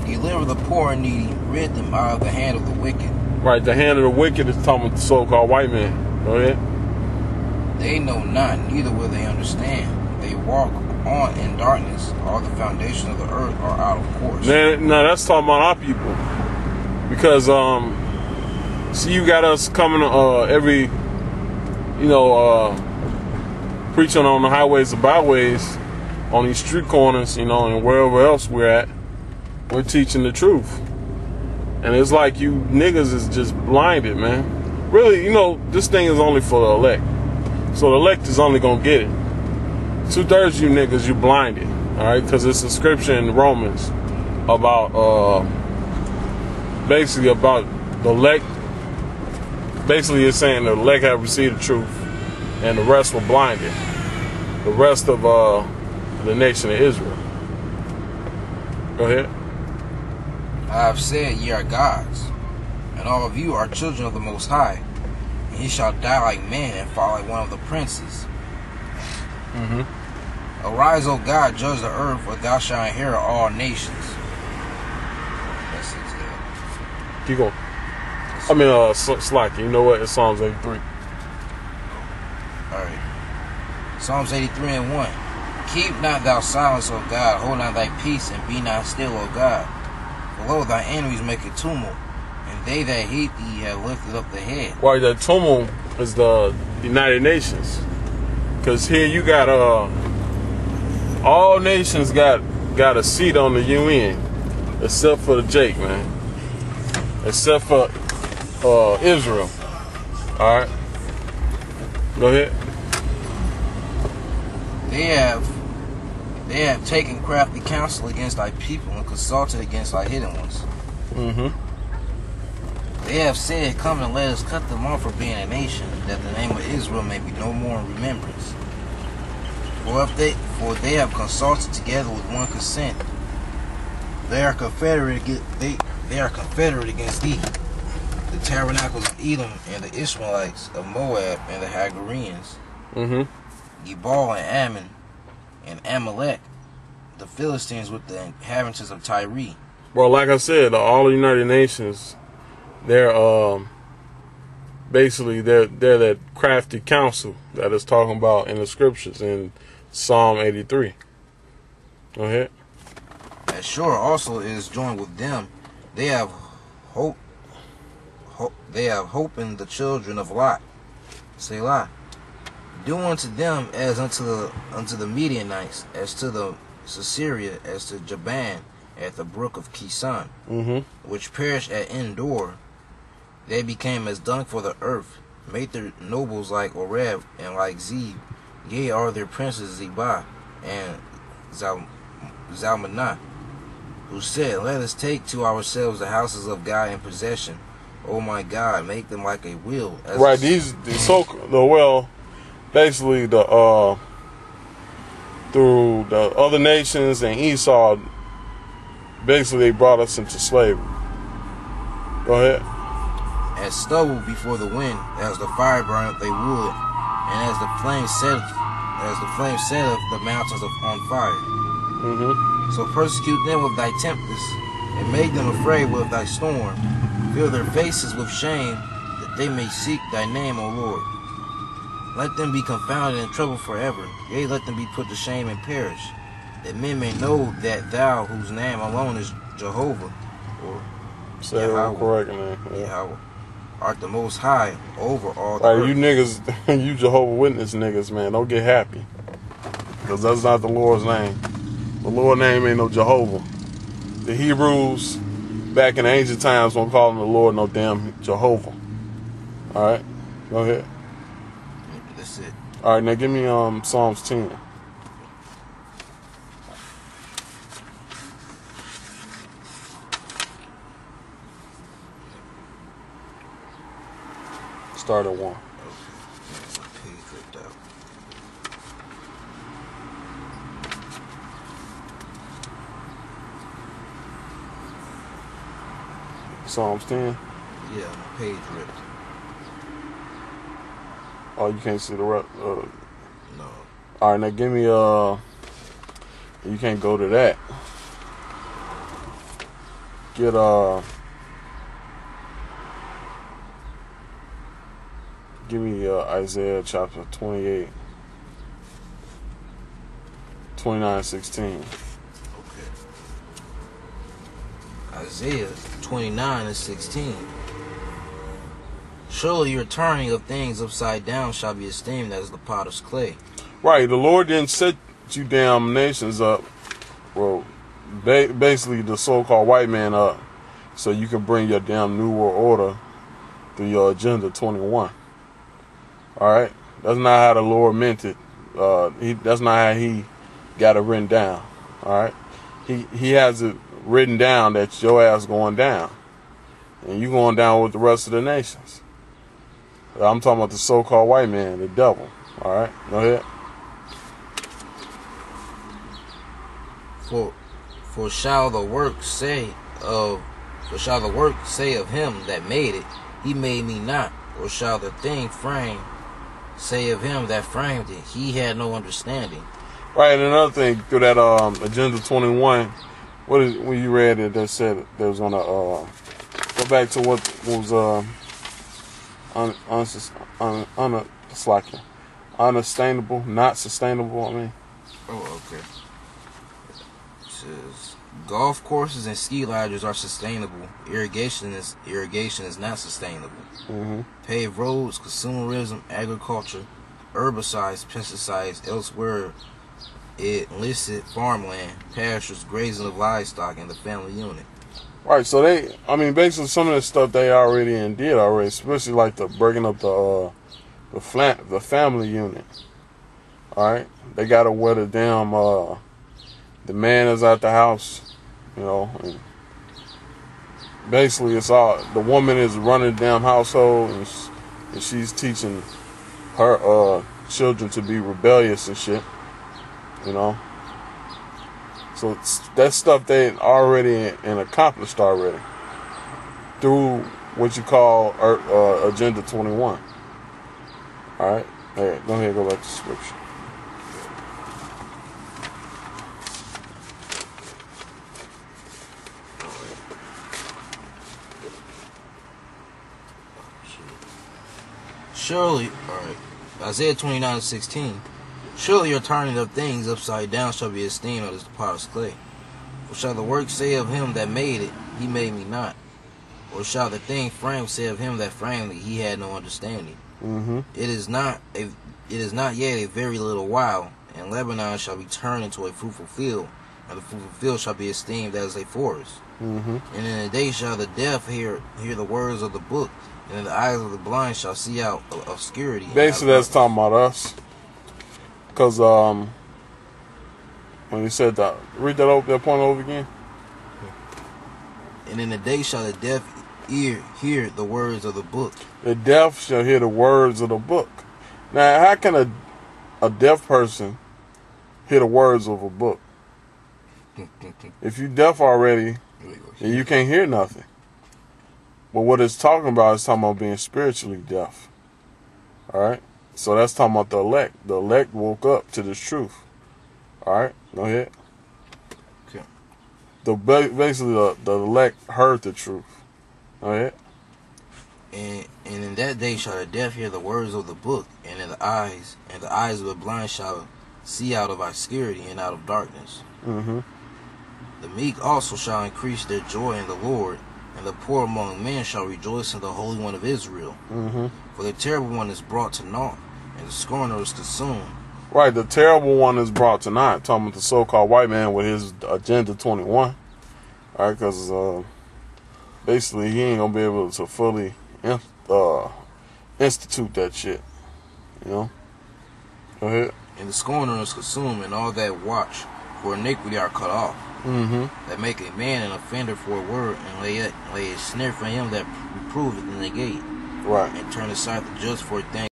Deliver the poor and needy, rid them out of the hand of the wicked. Right, the hand of the wicked is talking about the so-called white man. Go ahead. They know not, neither will they understand. They walk on in darkness. All the foundations of the earth are out of course. No, that's talking about our people. Because, see, you got us coming every, preaching on the highways and byways, on these street corners, and wherever else we're at, we're teaching the truth. And it's like you niggas is just blinded, man. Really, this thing is only for the elect. So the elect is only going to get it. 2/3 of you niggas, you blinded. Alright? Because it's a scripture in Romans about, basically about the elect. Basically it's saying the elect have received the truth and the rest were blinded. The rest of the nation of Israel. Go ahead. I have said, ye are gods, and all of you are children of the Most High, and ye shall die like men and fall like one of the princes. Arise, O God, judge the earth, for thou shalt inherit all nations. That's it. Keep going. Slack. You know what? It's Psalms 83. Alright. Psalms 83 and 1. Keep not thou silence, O God, hold not thy peace, and be not still, O God. For lo, thy enemies make a tumult, and they that hate thee have lifted up the head. Why, the tumult is the United Nations. Because here you got, all nations got a seat on the UN, except for the Jake, man. Except for Israel. Alright. Go ahead. They have taken crafty counsel against thy people and consulted against thy hidden ones. They have said, come and let us cut them off for being a nation, that the name of Israel may be no more in remembrance. For they have consulted together with one consent. They are confederate against thee. The tabernacles of Edom and the Ishmaelites of Moab and the Hagareans. Gebal and Ammon and Amalek, the Philistines with the inhabitants of Tyre. Well, like I said, all the United Nations, they're basically they're that crafty counsel that is talking about in the scriptures in Psalm 83. Go ahead. Ashur also is joined with them. They have hope. They have hope in the children of Lot. Selah. Do unto them as unto the Midianites, as to the Sisera, as to Jaban at the brook of Kison, which perished at Endor. They became as dung for the earth, made their nobles like Oreb and like Zeb. Yea, are their princes Zebah and Zalmanah, who said, let us take to ourselves the houses of God in possession. Oh my God, make them like a wheel. Right, basically through the other nations and Esau, basically they brought us into slavery. Go ahead. As stubble before the wind, as the fire burneth they wood, and as the flame setteth the mountains on fire. So persecute them with thy tempest, and make them afraid with thy storm. Fill their faces with shame, that they may seek thy name, O Lord. Let them be confounded and troubled forever. Yea, let them be put to shame and perish, that men may know that thou, whose name alone is Jehovah, or Yahweh, correct, man. Yahweh, art the Most High over all the earth. You niggas, you Jehovah Witness niggas, man, don't get happy, because that's not the Lord's name. The Lord's name ain't no Jehovah. The Hebrews back in the ancient times won't call him the Lord no damn Jehovah. All right, go ahead. That's it. All right, now give me Psalms 10. Start at 1. Psalms 10? Yeah, page ripped. Oh, you can't see the rep? No. Alright, now give me You can't go to that. Get give me Isaiah chapter 28, 29:16. Okay. Isaiah 29:16. Surely your turning of things upside down shall be esteemed as the potter's clay. Right, the Lord didn't set you damn nations up, well, basically the so-called white man up, so you can bring your damn new world order through your Agenda 21. All right, that's not how the Lord meant it. That's not how He got it written down. All right, He has it written down that your ass going down, and you going down with the rest of the nations. I'm talking about the so-called white man, the devil. All right, go ahead. For shall the work say of him that made it, he made me not? Or shall the thing framed say of him that framed it, he had no understanding? Right, and another thing, through that Agenda 21, when you read it, that said there was gonna go back to what was unsustainable, not sustainable. I mean. Oh, okay. It says golf courses and ski lodges are sustainable. Irrigation is not sustainable. Mm-hmm. Paved roads, consumerism, agriculture, herbicides, pesticides, elsewhere, illicit farmland, pastures, grazing of livestock, and the family unit. Right, so basically some of the stuff they already did already, especially like the breaking up the family unit. All right, they gotta wear the damn the man is out the house, and basically it's all the woman is running the damn household, and she's teaching her children to be rebellious and shit, So that stuff they already accomplished already through what you call Agenda 21. All right, hey, go ahead, go back to scripture. Surely, alright, Isaiah 29:16. Surely your turning of things upside down shall be esteemed as the potter's clay. For shall the work say of him that made it, he made me not? Or shall the thing framed say of him that framed it, he had no understanding? Mm-hmm. It is not yet a very little while, and Lebanon shall be turned into a fruitful field, and the fruitful field shall be esteemed as a forest. Mm-hmm. And in a day shall the deaf hear the words of the book, and in the eyes of the blind shall see out obscurity. Basically, that's talking about us. Because when you said that, read that point over again. And in the day shall the deaf ear hear the words of the book. The deaf shall hear the words of the book. Now, how can a deaf person hear the words of a book? If you deaf already, then you can't hear nothing. But what it's talking about is talking about being spiritually deaf. All right? So that's talking about the elect. The elect woke up to this truth. All right? Go ahead. Okay. Basically, the elect heard the truth. Go ahead. And in that day shall the deaf hear the words of the book, and the eyes of the blind shall see out of obscurity and out of darkness. Mm-hmm. The meek also shall increase their joy in the Lord, and the poor among men shall rejoice in the Holy One of Israel. Mm-hmm. For the terrible one is brought to naught, and the scorner is consumed. Right, the terrible one is brought to naught. Talking about the so-called white man with his Agenda 21. All right, because basically he ain't gonna be able to fully institute that shit. Go ahead. And the scorner is consumed, and all that watch for iniquity are cut off. Mm-hmm. That make a man an offender for a word, and lay a snare for him that reproveth in the gate. Right. And turn aside the just for a thing